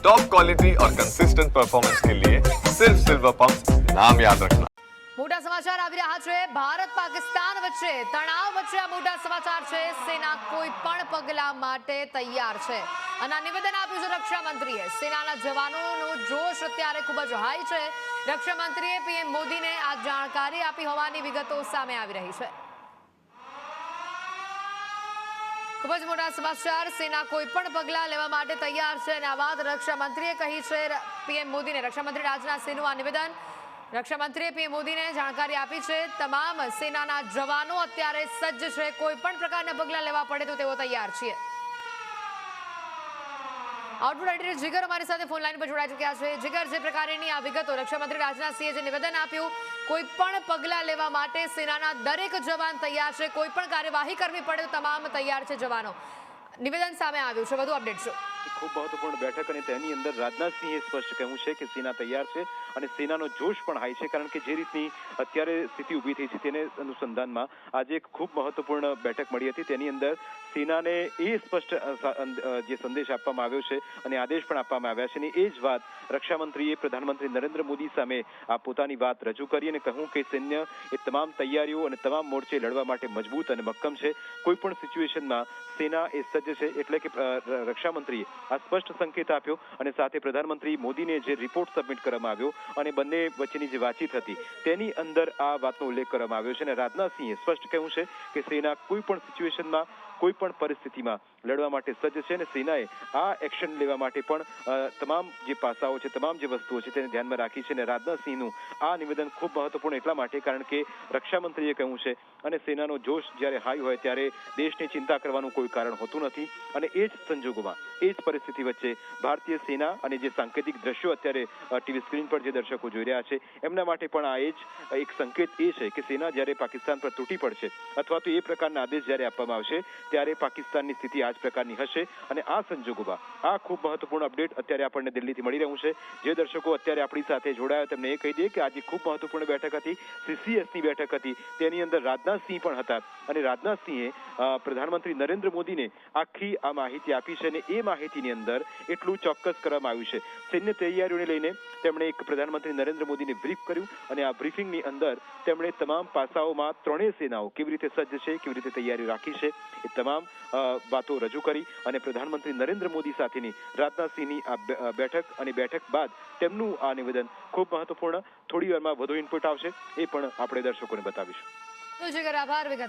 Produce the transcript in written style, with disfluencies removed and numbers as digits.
Top quality और consistent performance के लिए सिर्फ सिल्वर पंप नाम याद रखना। મોટા સમાચાર આવી રહ્યા છે। ભારત પાકિસ્તાન વચ્ચે તણાવ વચ્ચે આ મોટા સમાચાર છે। સેના કોઈ પણ પગલા માટે તૈયાર છે અને આ નિવેદન આપ્યું છે રક્ષા મંત્રીએ। સેનાના જવાનોનો જોશ અત્યારે ખૂબ જ હાઈ છે। રક્ષા મંત્રીએ પીએમ મોદીને આ જાણકારી આપી હોવાની વિગતો સામે આવી રહી છે। ખૂબ જ મોટા સમાચાર। સેના કોઈ પણ પગલા લેવા માટે તૈયાર છે અને આ વાત રક્ષા મંત્રીએ કહી છે પીએમ મોદીને। રક્ષા મંત્રી રાજનાથ સિંહનું આ નિવેદન। રક્ષા મંત્રીએ પીએમ મોદીને જાણકારી આપી છે તમામ સેનાના જવાનો અત્યારે સજ્જ છે। કોઈ પણ પ્રકારના પગલા લેવા પડે તો તેઓ તૈયાર છે। આઉટપુટ એડિટર જીગર અમારી સાથે ફોન લાઈન પર જોડાઈ ચૂક્યા છે। જીગર, જે પ્રકારની આ વિગતો રક્ષા મંત્રી રાજનાથ સિંહે જે નિવેદન આપ્યું, કોઈ પણ પગલા લેવા માટે સેનાના દરેક જવાન તૈયાર છે। કોઈ પણ કાર્યવાહી કરવી પડે તો તમામ તૈયાર છે જવાનો। નિવેદન સામે આવ્યું છે, વધુ અપડેટ શું? ખૂબ મહત્વપૂર્ણ બેઠક અને તેની અંદર રાજનાથસિંહે સ્પષ્ટ કહ્યું છે કે સેના તૈયાર છે અને સેનાનો જોશ પણ હાઈ છે। કારણ કે જે રીતની અત્યારે સ્થિતિ ઊભી થઈ છે તેને અનુસંધાનમાં આજે એક ખૂબ મહત્વપૂર્ણ બેઠક મળી હતી। તેની અંદર સેનાને એ સ્પષ્ટ જે સંદેશ આપવામાં આવ્યો છે અને આદેશ પણ આપવામાં આવ્યા છે અને એ જ વાત રક્ષામંત્રીએ પ્રધાનમંત્રી નરેન્દ્ર મોદી સામે આ પોતાની વાત રજૂ કરી અને કહ્યું કે સૈન્ય એ તમામ તૈયારીઓ અને તમામ મોરચે લડવા માટે મજબૂત અને મક્કમ છે। કોઈ પણ સિચ્યુએશનમાં સેના એ સજ્જ છે। એટલે કે રક્ષામંત્રીએ આ સ્પષ્ટ સંકેત આપ્યો અને સાથે પ્રધાનમંત્રી મોદીને જે રિપોર્ટ સબમિટ કરવામાં આવ્યો અને બંને વચ્ચેની જે વાતચીત હતી તેની અંદર આ વાતનો ઉલ્લેખ કરવામાં આવ્યો છે અને રાજનાથસિંહે સ્પષ્ટ કહ્યું છે કે સેના કોઈ પણ સિચ્યુએશનમાં કોઈ પણ પરિસ્થિતિમાં લડવા માટે સજ્જ છે અને સેનાએ આ એક્શન લેવા માટે પણ તમામ જે પાસાઓ છે, તમામ જે વસ્તુઓ છે તેને ધ્યાનમાં રાખી છે અને રાજનાથસિંહનું આ નિવેદન ખૂબ મહત્વપૂર્ણ એટલા માટે કારણ કે રક્ષામંત્રીએ કહ્યું છે અને સેનાનો જોશ જ્યારે હાઈ હોય ત્યારે દેશની ચિંતા કરવાનું કોઈ કારણ હોતું નથી અને એ જ સંજોગોમાં એ જ પરિસ્થિતિ વચ્ચે ભારતીય સેના અને જે સાંકેતિક દ્રશ્યો અત્યારે ટીવી સ્ક્રીન પર જે દર્શકો જોઈ રહ્યા છે એમના માટે પણ આ એ જ એક સંકેત એ છે કે સેના જ્યારે પાકિસ્તાન પર તૂટી પડશે અથવા તો એ પ્રકારના આદેશ જ્યારે આપવામાં આવશે ત્યારે પાકિસ્તાનની સ્થિતિ આ જ પ્રકારની હશે અને આ સંજોગોમાં આ ખૂબ મહત્વપૂર્ણ અપડેટ અત્યારે આપણને દિલ્હીથી મળી રહ્યું છે। જે દર્શકો અત્યારે આપણી સાથે જોડાયા તેમને એ કહી દઈએ કે આજે ખૂબ મહત્વપૂર્ણ બેઠક હતી, CCSની બેઠક હતી। તેની અંદર રાજનાથસિંહ પણ હતા અને રાજનાથસિંહે પ્રધાનમંત્રી નરેન્દ્ર મોદીને આખી આ માહિતી આપી છે અને એ માહિતીની અંદર એટલું ચોક્કસ કરવામાં આવ્યું છે સૈન્ય તૈયારીઓને લઈને તેમણે એક પ્રધાનમંત્રી નરેન્દ્ર મોદીને બ્રીફ કર્યું અને આ બ્રીફિંગની અંદર તેમણે તમામ પાસાઓમાં ત્રણેય સેનાઓ કેવી રીતે સજ્જ છે, કેવી રીતે તૈયારીઓ રાખી છે એ તમામ વાતો રજૂ કરી અને પ્રધાનમંત્રી નરેન્દ્ર મોદી સાથેની રાજનાથસિંહની આ બેઠક અને બેઠક બાદ તેમનું આ નિવેદન ખૂબ મહત્વપૂર્ણ। થોડી વારમાં વધુ ઇનપુટ આવશે એ પણ આપણે દર્શકોને બતાવીશું। તો જીગર, આભાર વિગતો